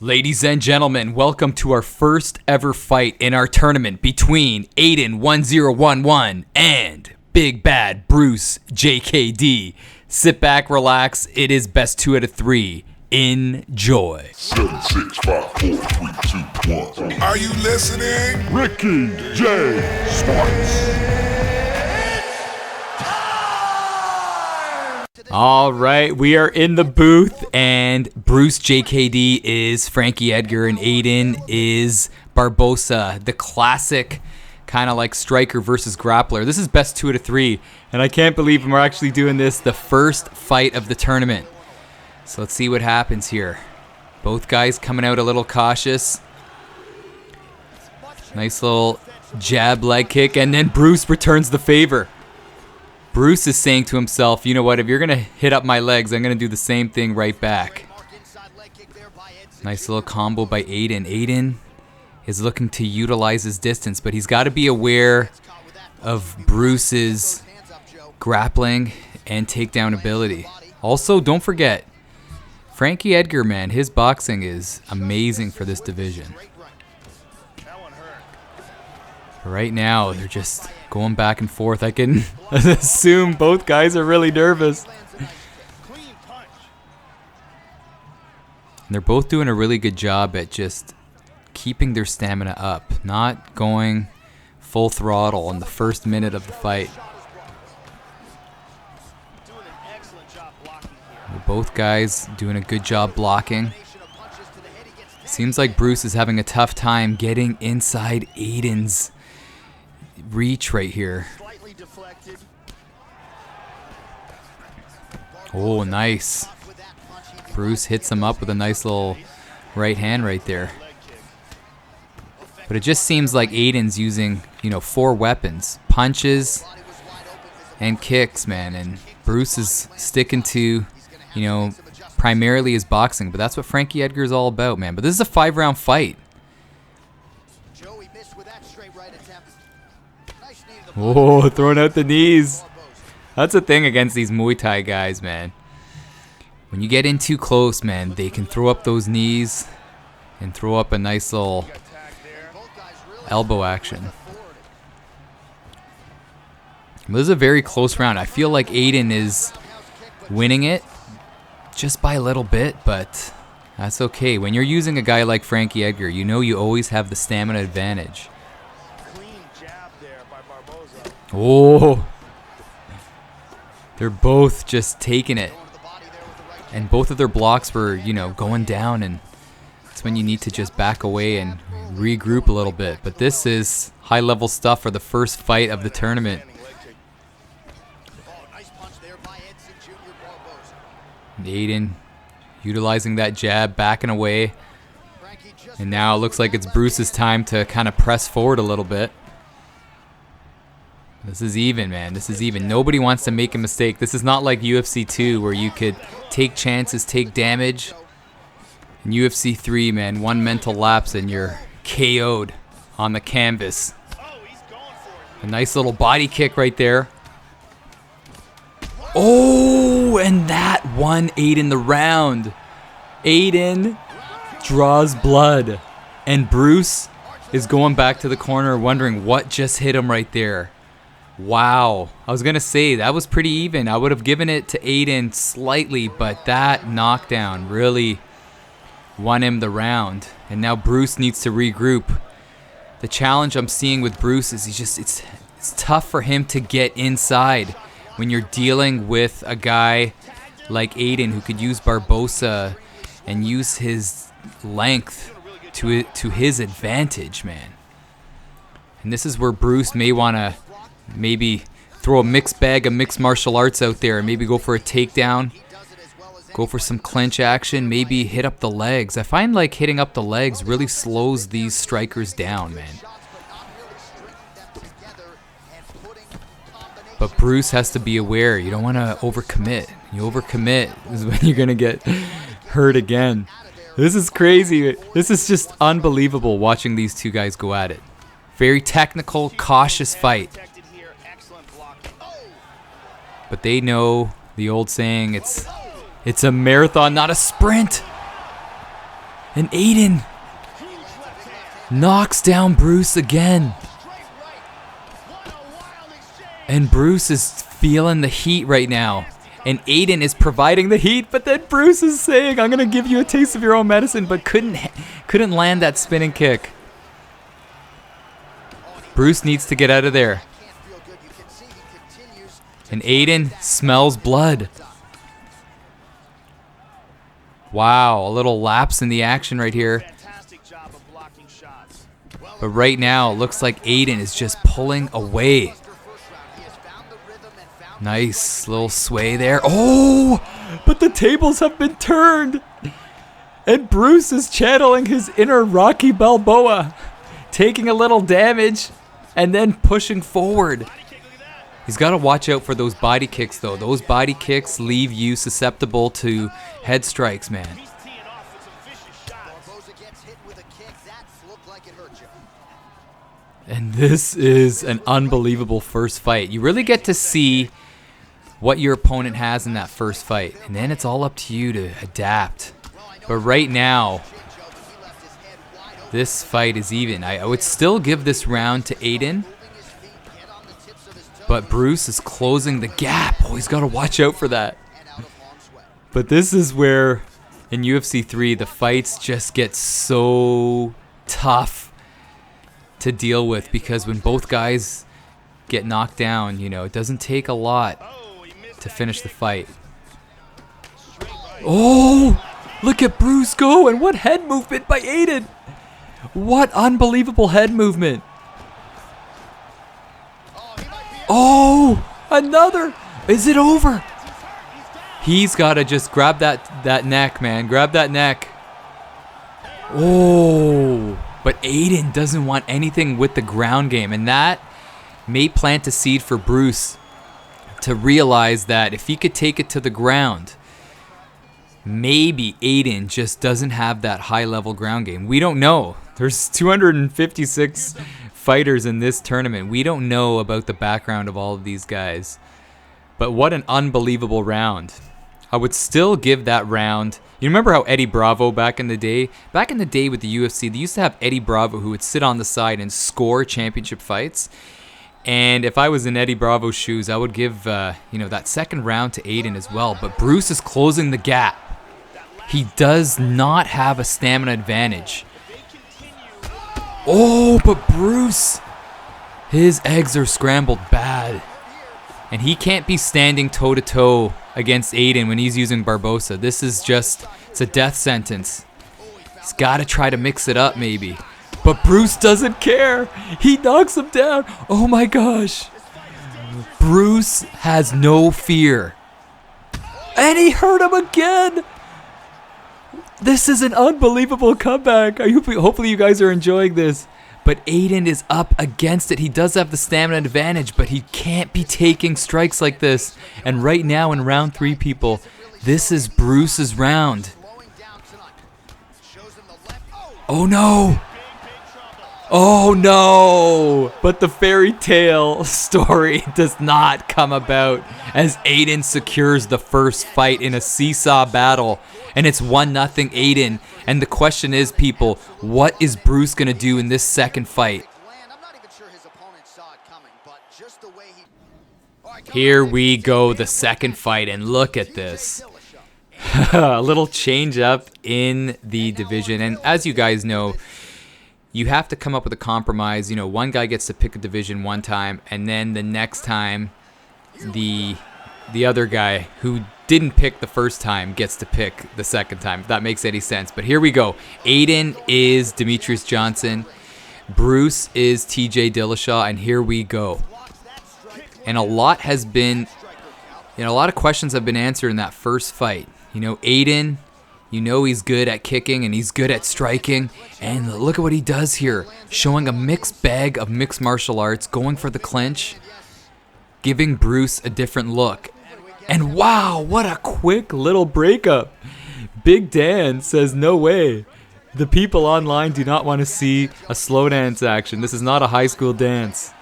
Ladies and gentlemen, welcome to our first ever fight in our tournament between AIDAN1011 and Big Bad Bruce JKD. Sit back, relax. It is best 2 out of 3. Enjoy. 7, 6, 5, 4, 3, 2, 1. Are you listening? Ricky J Sports. All right, we are in the booth, and Bruce JKD is Frankie Edgar, and Aiden is Barbosa, the classic kind of like striker versus grappler. This is best 2 out of 3, and I can't believe we're actually doing this, the first fight of the tournament. So let's see what happens here. Both guys coming out a little cautious. Nice little jab leg kick, and then Bruce returns the favor. Bruce is saying to himself, you know what, if you're going to hit up my legs, I'm going to do the same thing right back. Nice little combo by Aiden. Aiden is looking to utilize his distance, but he's got to be aware of Bruce's grappling and takedown ability. Also, don't forget, Frankie Edgar, man, his boxing is amazing for this division. Right now, they're just going back and forth. I can assume both guys are really nervous. And they're both doing a really good job at just keeping their stamina up, not going full throttle in the first minute of the fight. Both guys doing a good job blocking. Seems like Bruce is having a tough time getting inside Aiden's reach right here. Oh, nice. Bruce hits him up with a nice little right hand right there. But it just seems like Aiden's using, 4 weapons. Punches and kicks, man. And Bruce is sticking to, primarily his boxing. But that's what Frankie Edgar is all about, man. But this is a 5-round fight. Oh, throwing out the knees. That's the thing against these Muay Thai guys, man. When you get in too close, man, they can throw up those knees and throw up a nice little elbow action. This is a very close round. I feel like Aiden is winning it just by a little bit, but that's okay. When you're using a guy like Frankie Edgar, you always have the stamina advantage. Oh, they're both just taking it. And both of their blocks were, going down, and that's when you need to just back away and regroup a little bit. But this is high-level stuff for the first fight of the tournament. Aiden utilizing that jab, backing away. And now it looks like it's Bruce's time to kind of press forward a little bit. This is even, man. This is even. Nobody wants to make a mistake. This is not like UFC 2 where you could take chances, take damage. In UFC 3, man, one mental lapse and you're KO'd on the canvas. A nice little body kick right there. Oh, and that won Aiden the round. Aiden draws blood. And Bruce is going back to the corner wondering what just hit him right there. Wow. I was going to say, that was pretty even. I would have given it to Aiden slightly, but that knockdown really won him the round. And now Bruce needs to regroup. The challenge I'm seeing with Bruce is it's tough for him to get inside when you're dealing with a guy like Aiden who could use Barbosa and use his length to his advantage, man. And this is where Bruce may want to maybe throw a mixed bag of mixed martial arts out there and maybe go for a takedown, go for some clinch action, maybe hit up the legs. I find like hitting up the legs really slows these strikers down, man. But Bruce has to be aware. You don't want to overcommit. You overcommit is when you're going to get hurt again. This is crazy. This is just unbelievable watching these two guys go at it. Very technical, cautious fight. But they know the old saying, it's a marathon, not a sprint. And Aiden knocks down Bruce again. And Bruce is feeling the heat right now. And Aiden is providing the heat, but then Bruce is saying, I'm going to give you a taste of your own medicine, but couldn't land that spinning kick. Bruce needs to get out of there. And Aiden smells blood. Wow, a little lapse in the action right here. But right now, it looks like Aiden is just pulling away. Nice little sway there. Oh, but the tables have been turned. And Bruce is channeling his inner Rocky Balboa, taking a little damage and then pushing forward. He's got to watch out for those body kicks, though. Those body kicks leave you susceptible to head strikes, man. And this is an unbelievable first fight. You really get to see what your opponent has in that first fight. And then it's all up to you to adapt. But right now, this fight is even. I would still give this round to Aiden. But Bruce is closing the gap. Oh, he's got to watch out for that. But this is where, in UFC 3, the fights just get so tough to deal with. Because when both guys get knocked down, you know, it doesn't take a lot to finish the fight. Oh, look at Bruce go. And what head movement by Aiden. What unbelievable head movement. Oh, another. Is it over? He's got to just grab that neck, man. Grab that neck. Oh, but Aiden doesn't want anything with the ground game. And that may plant a seed for Bruce to realize that if he could take it to the ground, maybe Aiden just doesn't have that high-level ground game. We don't know. There's 256 fighters in this tournament. We don't know about the background of all of these guys. But what an unbelievable round. I would still give that round. You remember how Eddie Bravo back in the day? Back in the day with the UFC, they used to have Eddie Bravo who would sit on the side and score championship fights. And if I was in Eddie Bravo's shoes, I would give that second round to Aiden as well. But Bruce is closing the gap. He does not have a stamina advantage. Oh, but Bruce, his eggs are scrambled bad. And he can't be standing toe-to-toe against Aiden when he's using Barbosa. This is just, it's a death sentence. He's got to try to mix it up maybe. But Bruce doesn't care. He knocks him down. Oh my gosh. Bruce has no fear. And he hurt him again. This is an unbelievable comeback. Hopefully you guys are enjoying this. But Aiden is up against it. He does have the stamina advantage, but he can't be taking strikes like this. And right now in round 3, people, this is Bruce's round. Oh no. Oh no! But the fairy tale story does not come about as Aiden secures the first fight in a seesaw battle. And it's 1-0 Aiden. And the question is, people, what is Bruce going to do in this second fight? Here we go, the second fight. And look at this. A little change up in the division. And as you guys know, you have to come up with a compromise. You know, one guy gets to pick a division one time, and then the next time, the other guy who didn't pick the first time gets to pick the second time, if that makes any sense. But here we go. Aiden is Demetrius Johnson. Bruce is TJ Dillashaw, and here we go. And a lot of questions have been answered in that first fight. You know, Aiden, you know he's good at kicking and he's good at striking. And look at what he does here. Showing a mixed bag of mixed martial arts, going for the clinch, giving Bruce a different look. And wow, what a quick little breakup. Big Dan says, no way. The people online do not want to see a slow dance action. This is not a high school dance.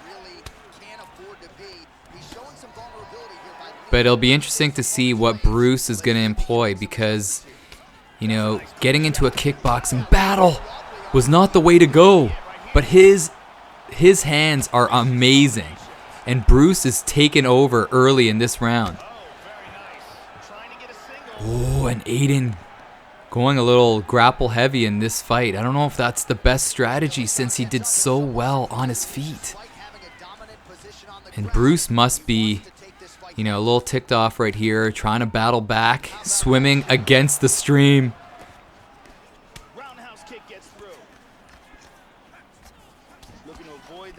But it'll be interesting to see what Bruce is going to employ because, you know, getting into a kickboxing battle was not the way to go. But his hands are amazing. And Bruce is taken over early in this round. Oh, and Aiden going a little grapple heavy in this fight. I don't know if that's the best strategy since he did so well on his feet. And Bruce must be, you know, a little ticked off right here, trying to battle back, swimming against the stream.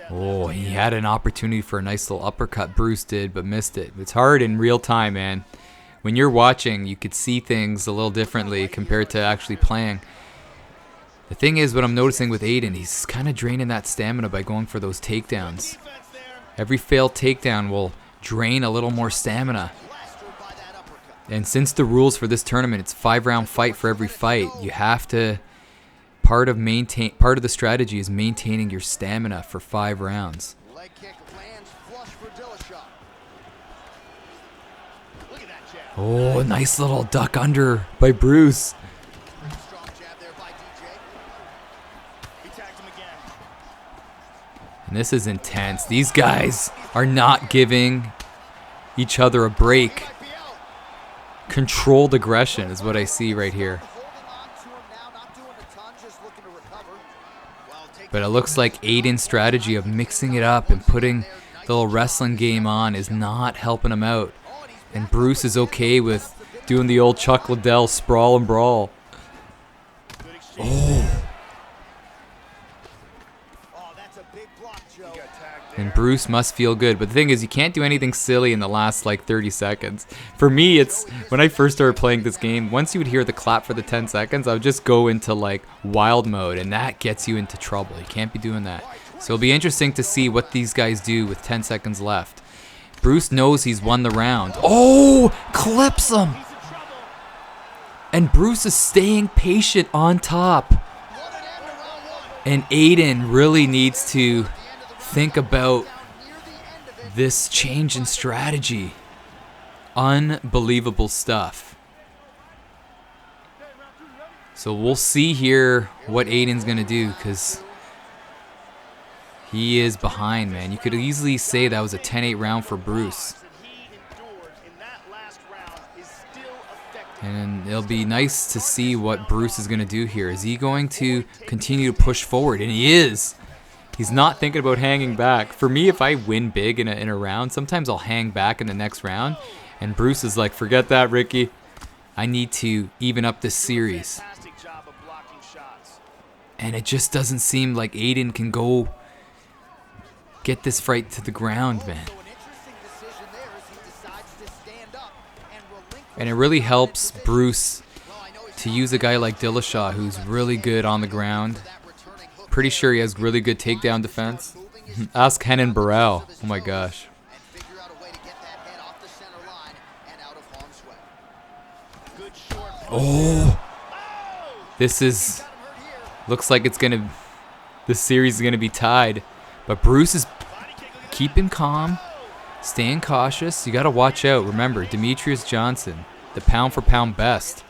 Oh, he had an opportunity for a nice little uppercut, Bruce did, but missed it. It's hard in real time, man. When you're watching, you could see things a little differently compared to actually playing. The thing is, what I'm noticing with Aiden, he's kind of draining that stamina by going for those takedowns. Every failed takedown will drain a little more stamina. And since the rules for this tournament, it's 5-round fight for every fight, you have to... Part of the strategy is maintaining your stamina for 5 rounds. Oh, nice little duck under by Bruce. And this is intense. These guys are not giving each other a break. Controlled aggression is what I see right here. But it looks like Aiden's strategy of mixing it up and putting the little wrestling game on is not helping him out. And Bruce is okay with doing the old Chuck Liddell sprawl and brawl. Oh. And Bruce must feel good. But the thing is, you can't do anything silly in the last like 30 seconds. For me, it's when I first started playing this game, once you would hear the clap for the 10 seconds, I would just go into like wild mode, and that gets you into trouble. You can't be doing that. So it'll be interesting to see what these guys do with 10 seconds left. Bruce knows he's won the round. Oh, clips him. And Bruce is staying patient on top. And Aiden really needs to think about this change in strategy. Unbelievable stuff. So we'll see here what Aiden's gonna do, because he is behind, man. You could easily say that was a 10-8 round for Bruce. And it'll be nice to see what Bruce is gonna do here. Is he going to continue to push forward? And he is. He's not thinking about hanging back. For me, if I win big in a round, sometimes I'll hang back in the next round. And Bruce is like, forget that, Ricky. I need to even up this series. And it just doesn't seem like Aiden can go get this fight to the ground, man. And it really helps Bruce to use a guy like Dillashaw, who's really good on the ground. Pretty sure he has really good takedown defense. Ask Kenan Burrell. Oh my gosh. Oh, this looks like this series is gonna be tied. But Bruce is keeping calm, staying cautious. You gotta watch out. Remember, Demetrius Johnson, the pound for pound best.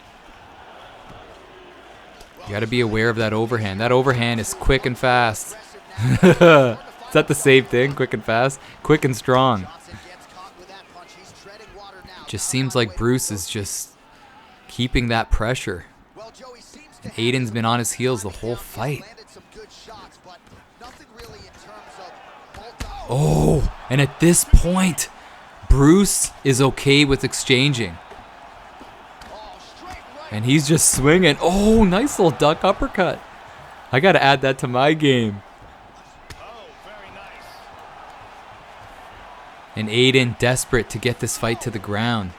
You got to be aware of that overhand. That overhand is quick and fast. Is that the same thing? Quick and fast? Quick and strong. Just seems like Bruce is just keeping that pressure. And Aiden's been on his heels the whole fight. Oh, and at this point, Bruce is okay with exchanging. And he's just swinging. Oh, nice little duck uppercut. I got to add that to my game. And Aiden desperate to get this fight to the ground.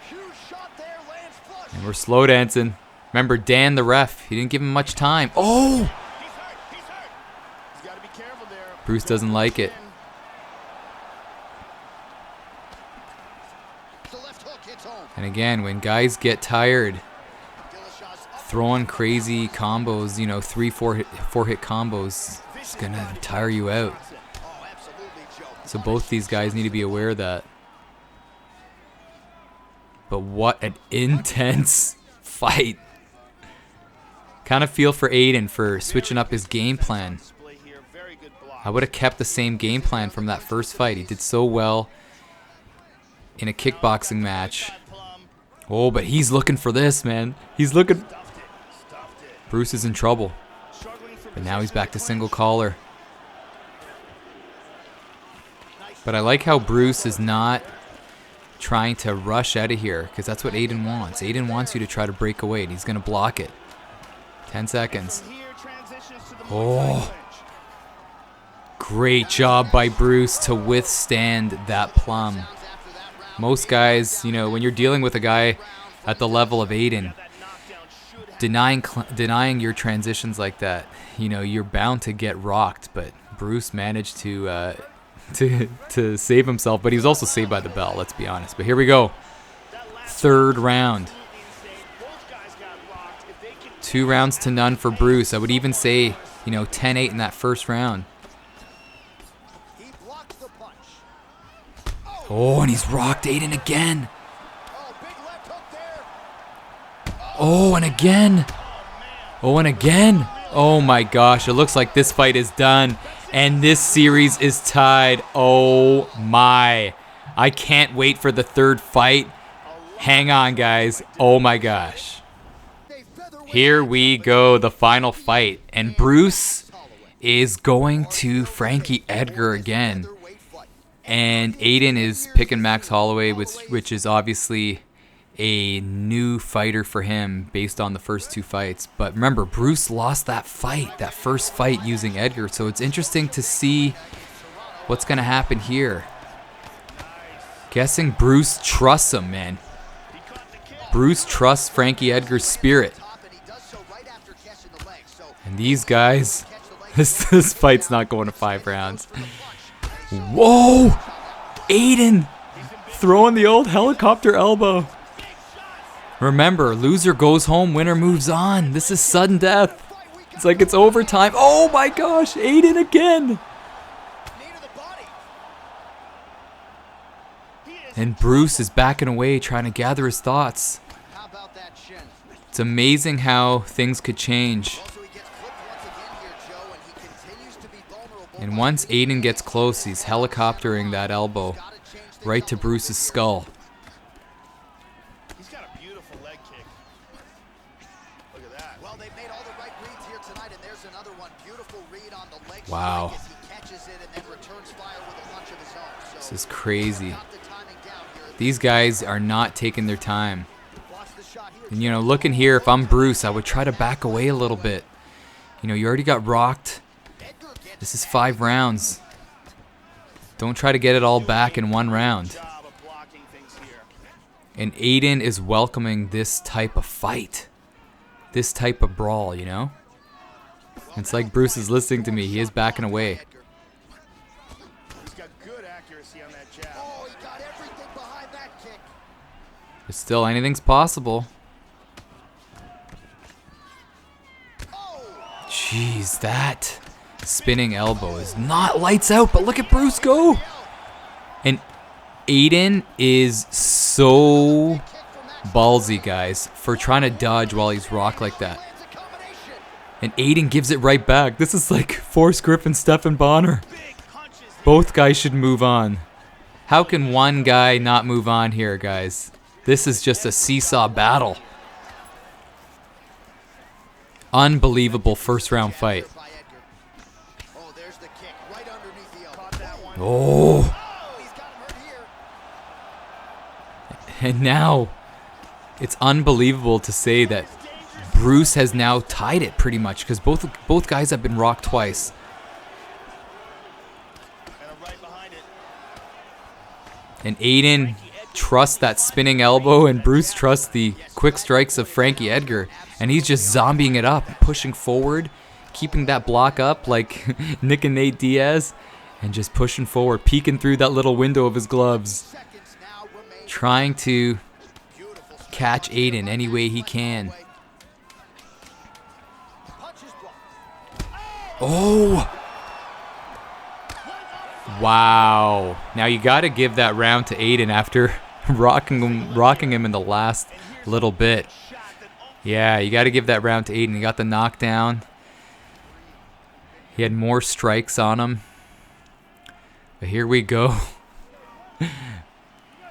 And we're slow dancing. Remember, Dan the ref, he didn't give him much time. Oh! Bruce doesn't like it. And again, when guys get tired, throwing crazy combos, you know, 4 hit combos, it's gonna tire you out. So both these guys need to be aware of that. But what an intense fight. Kind of feel for Aiden for switching up his game plan. I would have kept the same game plan from that first fight. He did so well in a kickboxing match. Oh, but he's looking for this, man. He's looking. Bruce is in trouble. But now he's back to single collar. But I like how Bruce is not trying to rush out of here, because that's what Aiden wants. Aiden wants you to try to break away, and he's going to block it. 10 seconds. Oh. Great job by Bruce to withstand that plum. Most guys, you know, when you're dealing with a guy at the level of Aiden, denying your transitions like that, you know, you're bound to get rocked. But Bruce managed to save himself, but he was also saved by the bell, let's be honest. But here we go. Third round. 2 rounds to none for Bruce. I would even say, you know, 10-8 in that first round. Oh, and he's rocked Aiden again. Oh, and again. Oh, and again. Oh my gosh, it looks like this fight is done. And this series is tied. Oh my. I can't wait for the third fight. Hang on, guys. Oh my gosh. Here we go, the final fight. And Bruce is going to Frankie Edgar again. And Aiden is picking Max Holloway, which is obviously a new fighter for him based on the first 2 fights. But remember, Bruce lost that fight, that first fight using Edgar. So it's interesting to see what's going to happen here. Guessing Bruce trusts him, man. Bruce trusts Frankie Edgar's spirit. And these guys, this fight's not going to 5 rounds. Whoa! Aiden throwing the old helicopter elbow. Remember, loser goes home, winner moves on. This is sudden death. It's like it's overtime. Oh my gosh, Aiden again. And Bruce is backing away, trying to gather his thoughts. It's amazing how things could change. And once Aiden gets close, he's helicoptering that elbow right to Bruce's skull. He's got a beautiful leg kick. Look at that. Well, they've made all the right reads here tonight, and there's another one. Beautiful read on the leg. Wow. As he catches it and then returns fire with a punch of his own. So this is crazy. These guys are not taking their time. And, you know, looking here, if I'm Bruce, I would try to back away a little bit. You know, you already got rocked. This is 5 rounds. Don't try to get it all back in 1 round. And Aiden is welcoming this type of fight. This type of brawl, you know? It's like Bruce is listening to me. He is backing away. But still, anything's possible. Jeez, that spinning elbow is not lights out, but look at Bruce go. And Aiden is so ballsy, guys, for trying to dodge while he's rocked like that. And Aiden gives it right back. This is like Forrest Griffin, Stephen Bonner. Both guys should move on. How can one guy not move on here, guys? This is just a seesaw battle. Unbelievable first round fight. Oh. And now it's unbelievable to say that Bruce has now tied it pretty much, because both guys have been rocked twice. And Aiden trusts that spinning elbow, and Bruce trusts the quick strikes of Frankie Edgar. And he's just zombieing it up, pushing forward, keeping that block up like Nick and Nate Diaz, and just pushing forward, peeking through that little window of his gloves, trying to catch Aiden any way he can. Oh! Wow. Now you got to give that round to Aiden after rocking him in the last little bit. Yeah, you got to give that round to Aiden. He got the knockdown. He had more strikes on him. But here we go.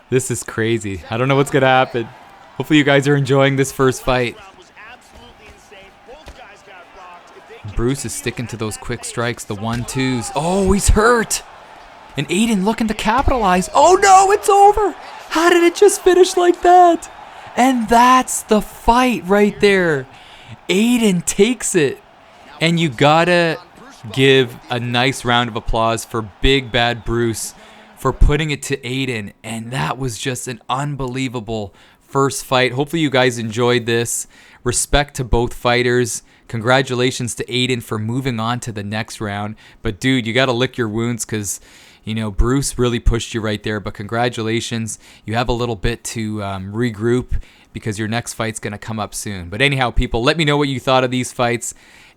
This is crazy. I don't know what's going to happen. Hopefully you guys are enjoying this first fight. Bruce is sticking to those quick strikes, the 1-2s. Oh, he's hurt. And Aiden looking to capitalize. Oh no, it's over. How did it just finish like that? And that's the fight right there. Aiden takes it. And you gotta give a nice round of applause for Big Bad Bruce for putting it to Aiden. And that was just an unbelievable first fight. Hopefully you guys enjoyed this. Respect to both fighters. Congratulations to Aiden for moving on to the next round. But dude, you gotta lick your wounds because, you know, Bruce really pushed you right there. But congratulations. You have a little bit to regroup because your next fight's gonna come up soon. But anyhow, people, let me know what you thought of these fights.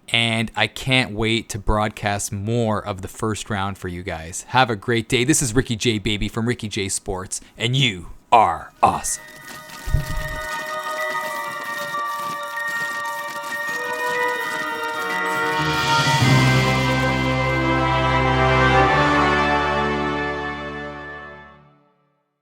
And I can't wait to broadcast more of the first round for you guys. Have a great day. This is Ricky J, baby, from Ricky J Sports. And you are awesome.